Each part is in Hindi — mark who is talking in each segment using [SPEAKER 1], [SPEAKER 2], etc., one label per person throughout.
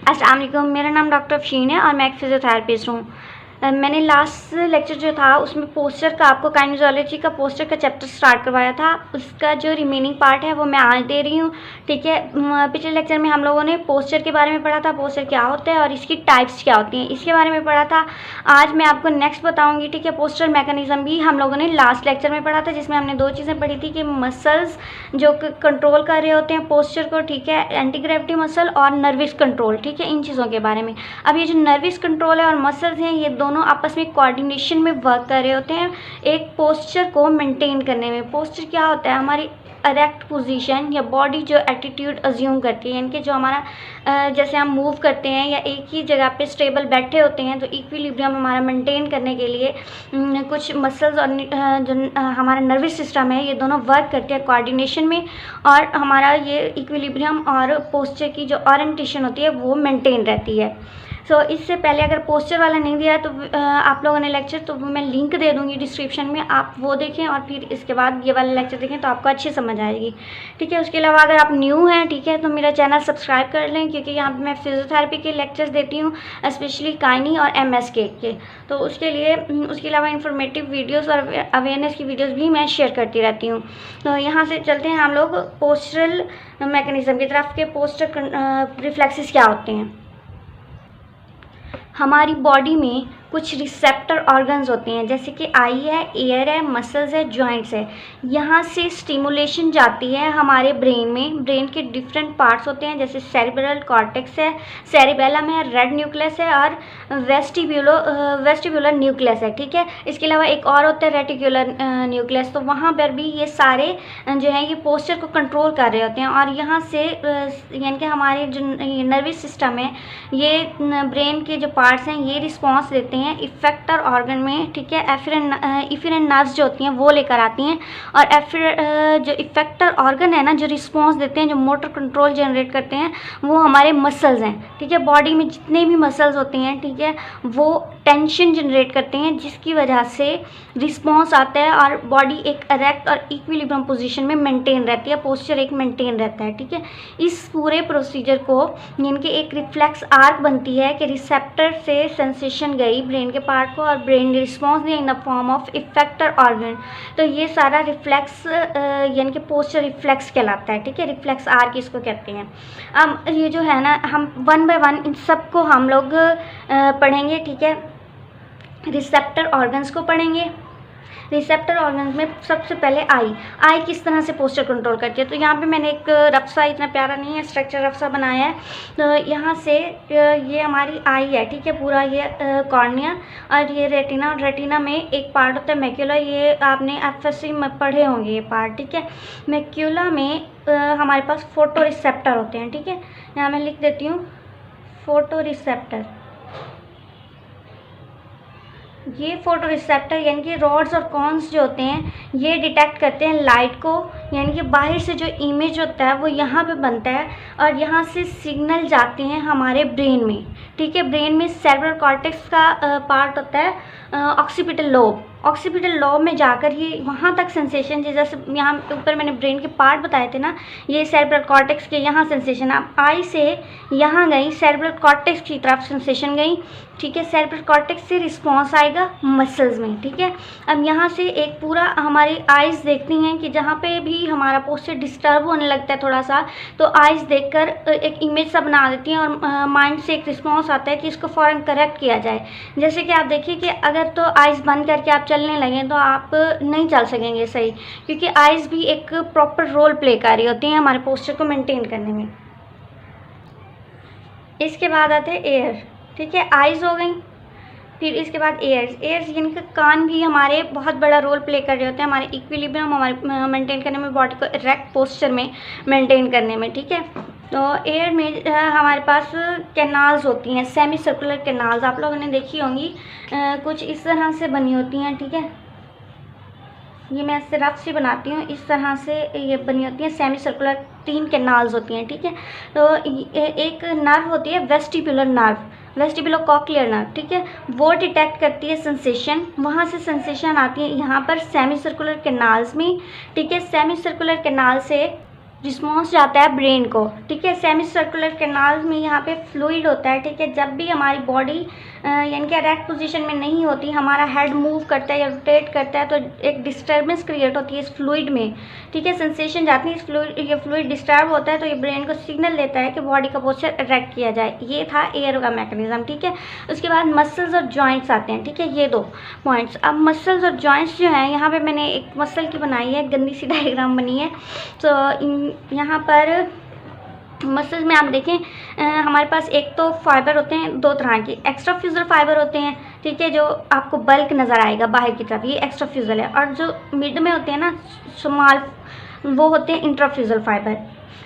[SPEAKER 1] अस्सलाम वालेकुम, मेरा नाम डॉक्टर अफशीन है और मैं एक फिज़ियोथेरेपिस्ट हूँ। मैंने लास्ट लेक्चर जो था उसमें पोस्चर का, आपको काइनेजोलॉजी का पोस्चर का चैप्टर स्टार्ट करवाया था। उसका जो रिमेनिंग पार्ट है वो मैं आज दे रही हूँ, ठीक है। पिछले लेक्चर में हम लोगों ने पोस्चर के बारे में पढ़ा था, पोस्चर क्या होता है और इसकी टाइप्स क्या होती हैं, इसके बारे में पढ़ा था। आज मैं आपको नेक्स्ट बताऊँगी, ठीक है। पोस्चर मैकेनिज़्म भी हम लोगों ने लास्ट लेक्चर में पढ़ा था, जिसमें हमने दो चीज़ें पढ़ी थी कि मसल्स जो कंट्रोल कर रहे होते हैं पोस्चर को, ठीक है, एंटी ग्रेविटी मसल और नर्वस कंट्रोल, ठीक है, इन चीज़ों के बारे में। अब ये जो नर्वस कंट्रोल है और मसल्स हैं, ये दोनों आपस में कोऑर्डिनेशन में वर्क कर रहे होते हैं एक पोस्चर को मेंटेन करने में। पोस्चर क्या होता है? हमारी इरेक्ट पोजीशन या बॉडी जो एटीट्यूड अज्यूम करती है, यानी कि जो हमारा जैसे हम मूव करते हैं या एक ही जगह पे स्टेबल बैठे होते हैं, तो इक्विलिब्रियम हमारा मेंटेन करने के लिए कुछ मसल्स और जो हमारा नर्वस सिस्टम है, ये दोनों वर्क करते हैं कोऑर्डिनेशन में, और हमारा ये इक्विलिब्रियम और पोस्चर की जो ओरिएंटेशन होती है वो मेंटेन रहती है। सो इससे पहले अगर पोस्चर वाला नहीं दिया है तो आप लोगों ने लेक्चर, तो मैं लिंक दे दूँगी डिस्क्रिप्शन में, आप वो देखें और फिर इसके बाद ये वाला लेक्चर देखें तो आपको अच्छी समझ आएगी, ठीक है। उसके अलावा अगर आप न्यू हैं, ठीक है, तो मेरा चैनल सब्सक्राइब कर लें, क्योंकि यहाँ पे मैं फिजियोथेरेपी के लेक्चर्स देती हूँ, स्पेशली गायनी और MSK के। तो उसके लिए उसके अलावा इंफॉर्मेटिव वीडियोज़ और अवेयरनेस की वीडियोज़ भी मैं शेयर करती रहती हूँ। तो यहाँ से चलते हैं हम लोग पोस्चरल मैकेनिज़्म की तरफ के। पोस्चर रिफ्लेक्सेस क्या होते हैं? हमारी बॉडी में कुछ रिसेप्टर ऑर्गन्स होते हैं, जैसे कि आई है, एयर है, मसल्स है, जॉइंट्स है। यहाँ से स्टिमुलेशन जाती है हमारे ब्रेन में। ब्रेन के डिफरेंट पार्ट्स होते हैं, जैसे सेरिब्रल कॉर्टेक्स है, सेरिबेलम है, रेड न्यूक्लियस है और वेस्टिबुलर न्यूक्लियस है, ठीक है। इसके अलावा एक और होता है रेटिकुलर न्यूक्लियस। तो वहाँ पर भी ये सारे जो है ये पोस्चर को कंट्रोल कर रहे होते हैं, और यहाँ से यानी कि हमारे जो नर्वस सिस्टम है, ये ब्रेन के जो पार्ट्स हैं ये रिस्पॉन्स देते हैं इफेक्टर ऑर्गन में, ठीक है। एफिरेंट नर्व्स जो होती हैं वो लेकर आती हैं, और जो इफेक्टर ऑर्गन है ना, जो रिस्पॉन्स देते हैं, जो मोटर कंट्रोल जनरेट करते हैं, वो हमारे मसल्स हैं, ठीक है। बॉडी में जितने भी मसल्स होते हैं, ठीक है, वो टेंशन जनरेट करते हैं, जिसकी वजह से रिस्पॉन्स आता है और बॉडी एक इरेक्ट और इक्विलिब्रियम पोजीशन में मेंटेन रहती है, पोस्चर एक मेंटेन रहता है, ठीक है। इस पूरे प्रोसीजर को यानी कि एक रिफ्लेक्स आर्क बनती है कि रिसेप्टर से सेंसेशन गई ब्रेन के पार्ट को और ब्रेन रिस्पॉन्स दिया in the form of effector organ. तो ये सारा रिफ्लेक्स यानी कि पोस्चर रिफ्लेक्स कहलाता है, ठीक है। रिफ्लेक्स आर्क इसको कहते हैं। अब ये जो है ना, हम वन बाय वन इन सबको हम लोग पढ़ेंगे, ठीक है। रिसेप्टर ऑर्गन्स को पढ़ेंगे। रिसेप्टर ऑर्गन्स में सबसे पहले आई किस तरह से पोस्चर कंट्रोल करती है। तो यहाँ पे मैंने एक रफ्सा, इतना प्यारा नहीं है स्ट्रक्चर, रफ्सा बनाया है। तो यहाँ से ये हमारी आई है, ठीक है, पूरा ये कॉर्निया और ये रेटिना। रेटिना में एक पार्ट होता है मैक्यूला, ये आपने FSC में पढ़े होंगे ये पार्ट, ठीक है। मैक्यूला में हमारे पास फोटो रिसेप्टर होते हैं, ठीक है। यहाँ मैं लिख देती हूँ फोटो रिसेप्टर। ये फोटो रिसेप्टर यानी कि रॉड्स और कॉन्स जो होते हैं ये डिटेक्ट करते हैं लाइट को, यानी कि बाहर से जो इमेज होता है वो यहाँ पे बनता है और यहाँ से सिग्नल जाते हैं हमारे ब्रेन में, ठीक है। ब्रेन में सेरेब्रल कॉर्टेक्स का पार्ट होता है ऑक्सीपिटल लोब। ऑक्सीपिटल लोब में जाकर ये वहाँ तक सेंसेशन, जैसे यहाँ ऊपर मैंने ब्रेन के पार्ट बताए थे ना, ये सेरेब्रल कॉर्टेक्स के यहाँ सेंसेशन, अब आई से यहाँ गई, सेरेब्रल कॉर्टेक्स की तरफ सेंसेशन गई, ठीक है। सेरेब्रल कॉर्टेक्स से रिस्पॉन्स आएगा मसल्स में, ठीक है। अब यहाँ से एक पूरा हमारी आइज़ देखती हैं कि जहाँ पे भी हमारा पोस्चर डिस्टर्ब होने लगता है थोड़ा सा, तो आइज़ देखकर एक इमेज सा बना देती हैं और माइंड से एक रिस्पॉन्स आता है कि इसको फ़ौरन करेक्ट किया जाए। जैसे कि आप देखिए कि अगर तो आइज़ बंद करके आप चलने लगें तो आप नहीं चल सकेंगे सही, क्योंकि आइज़ भी एक प्रॉपर रोल प्ले कर रही होती हैं हमारे पोस्चर को मेंटेन करने में। इसके बाद आते हैं एयर, ठीक है। आइज़ हो गई, फिर इसके बाद एयर्स यानी कि कान भी हमारे बहुत बड़ा रोल प्ले कर रहे होते हैं हमारे इक्विलिब्रियम हमारे मेंटेन करने में, बॉडी को इरेक्ट पोस्चर में मेंटेन करने में, ठीक है। तो एयर में हमारे पास कैनाल्स होती हैं, सेमी सर्कुलर कैनाल्स, आप लोगों ने देखी होंगी, कुछ इस तरह से बनी होती हैं, ठीक है। ये मैं इससे रफ सी बनाती हूँ, इस तरह से ये बनी होती हैं सेमी सर्कुलर, 3 कैनाल्स होती हैं, ठीक है। तो एक नर्व होती है वेस्टिबुलर नर्व, वेस्टिबुलोकॉक्लियर नर्व, ठीक है, वो डिटेक्ट करती है सेंसेशन, वहाँ से सेंसेशन आती है यहाँ पर सेमी सर्कुलर कैनाल्स में, ठीक है। सेमी सर्कुलर कैनाल से रिस्पॉन्स जाता है ब्रेन को, ठीक है। सेमी सर्कुलर कैनाल्स में यहाँ पे फ्लूइड होता है, ठीक है। जब भी हमारी बॉडी यानी कि रेस्ट पोजीशन में नहीं होती, हमारा हेड मूव करता है या रोटेट करता है, तो एक डिस्टर्बेंस क्रिएट होती है इस फ्लूइड में, ठीक है। सेंसेशन जाती है, इस ये फ्लूइड डिस्टर्ब होता है तो ये ब्रेन को सिग्नल देता है कि बॉडी का पोस्चर इरेक्ट किया जाए। ये था एयर का मैकेनिज्म, ठीक है। उसके बाद मसल्स और जॉइंट्स आते हैं, ठीक है, ये 2 पॉइंट्स। अब मसल्स और जॉइंट्स जो हैं, यहाँ पे मैंने एक मसल की बनाई है, गंदी सी डायग्राम बनी है। तो यहाँ पर मसल्स में आप देखें हमारे पास एक तो फाइबर होते हैं 2 तरह के, एक्स्ट्रा फ्यूजल फाइबर होते हैं, ठीक है, जो आपको बल्क नज़र आएगा बाहर की तरफ, ये एक्स्ट्रा फ्यूजल है। और जो मिड में होते हैं ना स्मॉल, वो होते हैं इंट्राफ्यूजल फाइबर।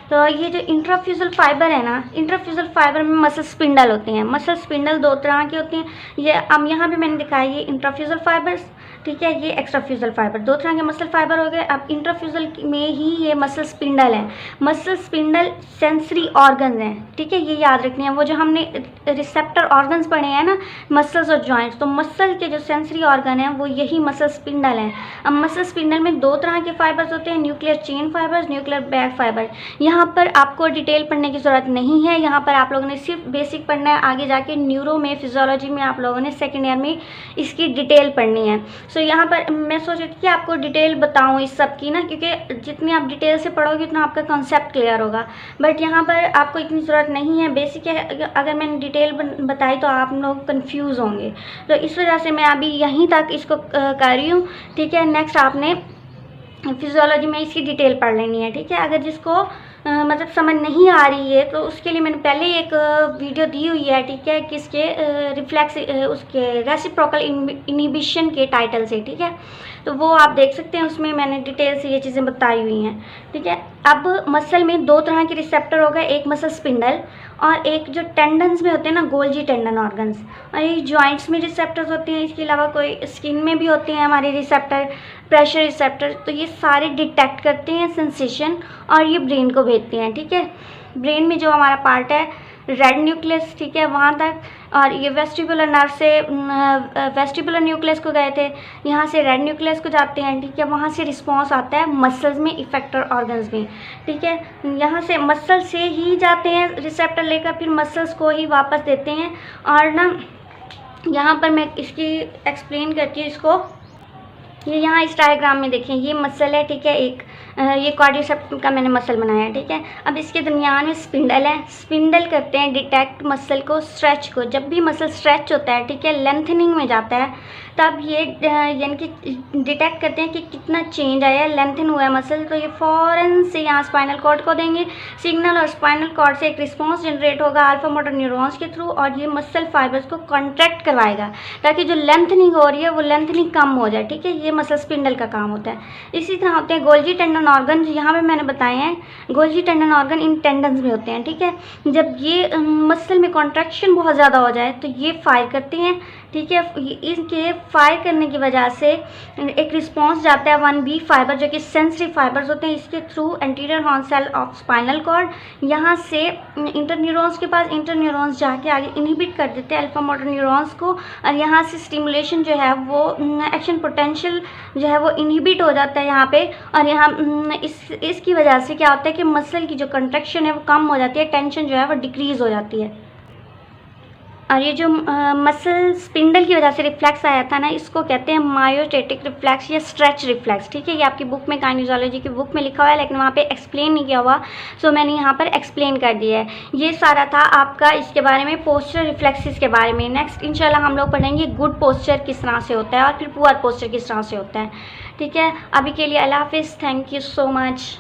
[SPEAKER 1] तो ये जो इंट्राफ्यूजल फाइबर है ना, इंट्राफ्यूजल फाइबर में मसल स्पिंडल होते हैं। मसल स्पिंडल 2 तरह के होते हैं। ये अब यहाँ पे मैंने दिखाया ये इंट्राफ्यूजल फाइबर्स, ठीक है, ये एक्स्ट्राफ्यूजल फाइबर, 2 तरह के मसल फाइबर हो गए। अब इंट्राफ्यूजल में ही ये मसल स्पिंडल है। मसल स्पिंडल सेंसरी ऑर्गन्स हैं, ठीक है, ये याद रखनी है। वो जो हमने रिसेप्टर ऑर्गन्स पढ़े हैं ना, मसल्स और जॉइंट्स, तो मसल के जो सेंसरी ऑर्गन हैं वो यही मसल स्पिंडल हैं। अब मसल स्पिंडल में 2 तरह के फाइबर्स होते हैं, nuclear chain fibres, nuclear back fibre. यहाँ पर आपको डिटेल पढ़ने की ज़रूरत नहीं है, यहाँ पर आप लोगों ने सिर्फ बेसिक पढ़ना है। आगे जाके न्यूरो में, फिजियोलॉजी में आप लोगों ने सेकेंड ईयर में इसकी डिटेल पढ़नी है। सो यहाँ पर मैं सोच रही थी कि आपको डिटेल बताऊँ इस सब की ना, क्योंकि जितनी आप डिटेल से पढ़ोगे उतना आपका कॉन्सेप्ट क्लियर होगा। बट यहाँ पर आपको इतनी ज़रूरत नहीं है, बेसिक है। अगर मैंने डिटेल बताई तो आप लोग कंफ्यूज होंगे, तो इस वजह से मैं अभी यहीं तक इसको कर रही हूँ, ठीक है। नेक्स्ट आपने फिजियोलॉजी में इसकी डिटेल पढ़ लेनी है, ठीक है। अगर जिसको मतलब समझ नहीं आ रही है तो उसके लिए मैंने पहले एक वीडियो दी हुई है, ठीक है, किसके रिफ्लेक्स उसके रेसिप्रोकल इनहिबिशन के टाइटल से, ठीक है। तो वो आप देख सकते हैं, उसमें मैंने डिटेल से ये चीज़ें बताई हुई हैं, ठीक है। अब मसल में 2 तरह के रिसेप्टर हो गए, एक मसल स्पिंडल और एक जो टेंडन्स में होते हैं ना, गोल्जी टेंडन ऑर्गन्स, और ये जॉइंट्स में रिसेप्टर्स होते हैं। इसके अलावा कोई स्किन में भी होते हैं हमारे रिसेप्टर, प्रेशर रिसेप्टर। तो ये सारे डिटेक्ट करते हैं सेंसेशन और ये ब्रेन को भेजते हैं, ठीक है। ब्रेन में जो हमारा पार्ट है रेड न्यूक्लियस, ठीक है, वहाँ तक, और ये वेस्टिबुलर नर्व से वेस्टिबुलर न्यूक्लियस को गए थे, यहाँ से रेड न्यूक्लियस को जाते हैं, ठीक है। वहाँ से रिस्पांस आता है मसल्स में, इफेक्टर ऑर्गन्स में, ठीक है। यहाँ से मसल से ही जाते हैं रिसेप्टर लेकर, फिर मसल्स को ही वापस देते हैं। और ना यहाँ पर मैं इसकी एक्सप्लेन करती हूँ इसको। ये यहाँ इस डायग्राम में देखें, ये मसल है, ठीक है, एक ये क्वाड्रिसेप्स का मैंने मसल बनाया है, ठीक है। अब इसके दरमियान में स्पिंडल है, स्पिंडल करते हैं डिटेक्ट मसल को, स्ट्रेच को। जब भी मसल स्ट्रेच होता है, ठीक है, लेंथनिंग में जाता है, तब ये यानी कि डिटेक्ट करते हैं कि कितना चेंज आया है, लेंथन हुआ है मसल, तो ये फ़ौरन से यहाँ स्पाइनल कॉर्ड को देंगे सिग्नल, और स्पाइनल कॉर्ड से एक रिस्पॉन्स जनरेट होगा अल्फा मोटर न्यूरॉन्स के थ्रू, और ये मसल फाइबर्स को कॉन्ट्रैक्ट करवाएगा ताकि जो लेंथनिंग हो रही है वो लेंथनिंग कम हो जाए, ठीक है। ये मसल स्पिंडल का काम होता है। इसी तरह होते हैं गोल्जी टेंडन ऑर्गन, यहाँ पे मैंने बताए हैं Golgi tendon organ in tendons में होते हैं, ठीक है। जब ये मसल में कॉन्ट्रैक्शन बहुत ज़्यादा हो जाए तो ये फायर करते हैं, ठीक है। इनके फायर करने की वजह से एक रिस्पांस जाता है 1B फाइबर, जो कि सेंसरी फाइबर्स होते हैं, इसके through anterior horn cell of spinal cord, यहाँ से इंटरन्यूरॉन्स के पास, इंटरन्यूरॉन्स जाके आगे इनहिबिट कर देते हैं अल्फा मोटर न्यूरॉन्स को, और यहाँ से स्टिमुलेशन जो है वो एक्शन पोटेंशियल जो है वो इनहिबिट हो जाता है यहाँ पे। और यहाँ इसकी वजह से क्या होता है कि मसल की जो कंट्रैक्शन है वो कम हो जाती है, टेंशन जो है वो डिक्रीज़ हो जाती है। और ये जो मसल स्पिंडल की वजह से रिफ्लेक्स आया था ना, इसको कहते हैं मायोस्टेटिक रिफ्लेक्स या स्ट्रेच रिफ्लेक्स, ठीक है। ये आपकी बुक में, काइनेजोलॉजी की बुक में लिखा हुआ है, लेकिन वहाँ पे एक्सप्लेन नहीं किया हुआ, सो मैंने यहाँ पर एक्सप्लेन कर दिया है। ये सारा था आपका इसके बारे में, पोस्चर रिफ्लेक्सेस के बारे में। नेक्स्ट इंशाल्लाह हम लोग पढ़ेंगे गुड पोस्चर किस तरह से होता है और फिर पुअर पोस्चर किस तरह से होता है, ठीक है। अभी के लिए अल्लाह हाफिज़, थैंक यू सो मच।